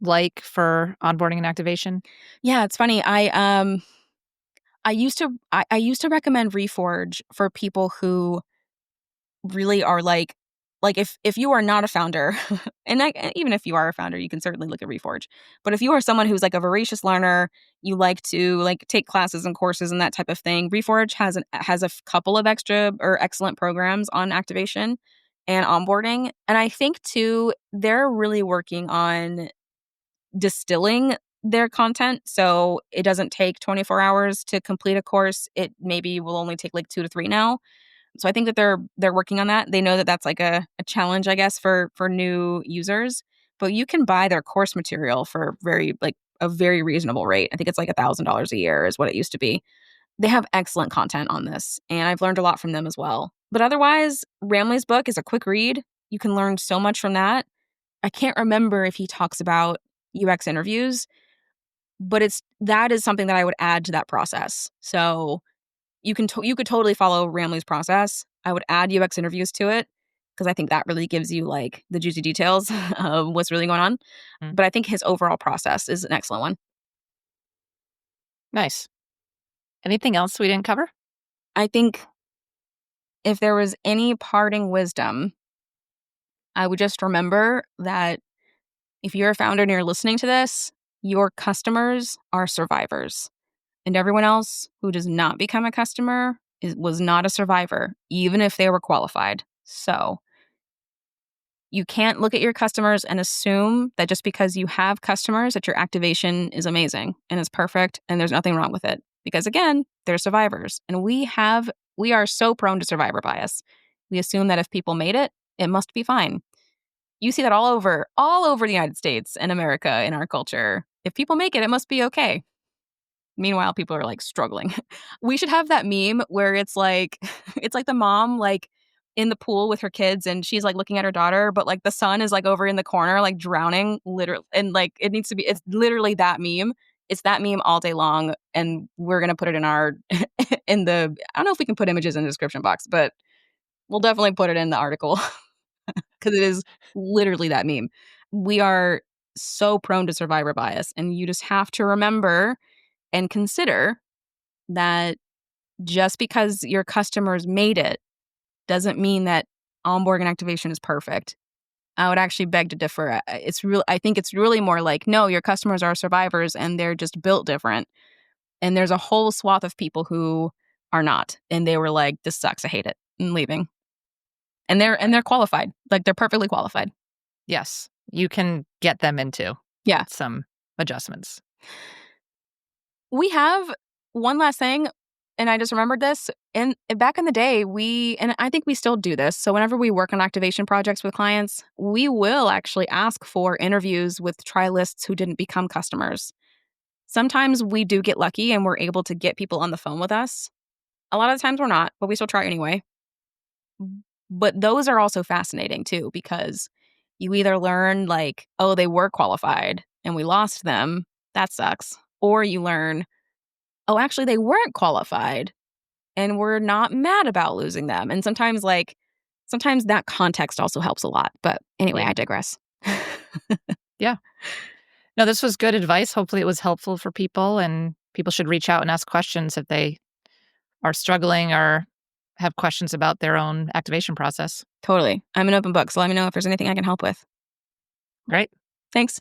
B: like for onboarding and activation?
A: Yeah, it's funny. I used to recommend Reforge for people who really are like if you are not a founder, and even if you are a founder, you can certainly look at Reforge. But if you are someone who's like a voracious learner, you like to like take classes and courses and that type of thing, Reforge has a couple of extra or excellent programs on activation and onboarding. And I think too, they're really working on distilling their content so it doesn't take 24 hours to complete a course. It maybe will only take like 2 to 3 now. So I think that they're working on that. They know that that's like a challenge, I guess, for new users. But you can buy their course material for a very reasonable rate. I think it's like $1,000 a year is what it used to be. They have excellent content on this, and I've learned a lot from them as well. But otherwise, Ramley's book is a quick read. You can learn so much from that. I can't remember if he talks about UX interviews, but that is something that I would add to that process. So you could totally follow Ramley's process. I would add UX interviews to it because I think that really gives you like the juicy details of what's really going on.
B: Mm.
A: But I think his overall process is an excellent one.
B: Nice. Anything else we didn't cover?
A: I think if there was any parting wisdom, I would just remember that if you're a founder and you're listening to this, your customers are survivors. And everyone else who does not become a customer was not a survivor, even if they were qualified. So you can't look at your customers and assume that just because you have customers that your activation is amazing and is perfect and there's nothing wrong with it. Because again, they're survivors. And we are so prone to survivor bias. We assume that if people made it, it must be fine. You see that all over the United States and America in our culture. If people make it, it must be okay. Meanwhile, people are like struggling. We should have that meme where it's like it's like the mom like in the pool with her kids and she's like looking at her daughter, but like the son is like over in the corner like drowning literally, and like it's literally that meme. It's that meme all day long, and we're going to put it in our in the I don't know if we can put images in the description box, but we'll definitely put it in the article because it is literally that meme. We are so prone to survivor bias, and you just have to remember and consider that just because your customers made it doesn't mean that onboarding and activation is perfect. I would actually beg to differ. I think it's really more like, no, your customers are survivors and they're just built different. And there's a whole swath of people who are not. And they were like, this sucks, I hate it, and leaving. And they're qualified. Like they're perfectly qualified.
B: Yes. You can get them into some adjustments.
A: We have one last thing, and I just remembered this. And back in the day, and I think we still do this. So whenever we work on activation projects with clients, we will actually ask for interviews with try lists who didn't become customers. Sometimes we do get lucky and we're able to get people on the phone with us. A lot of the times we're not, but we still try anyway. But those are also fascinating too, because you either learn like, oh, they were qualified and we lost them. That sucks. Or you learn, oh, actually, they weren't qualified and we're not mad about losing them. And sometimes that context also helps a lot. But anyway, I digress.
B: Yeah. No, this was good advice. Hopefully it was helpful for people, and people should reach out and ask questions if they are struggling or have questions about their own activation process.
A: Totally. I'm an open book, so let me know if there's anything I can help with.
B: Great.
A: Thanks.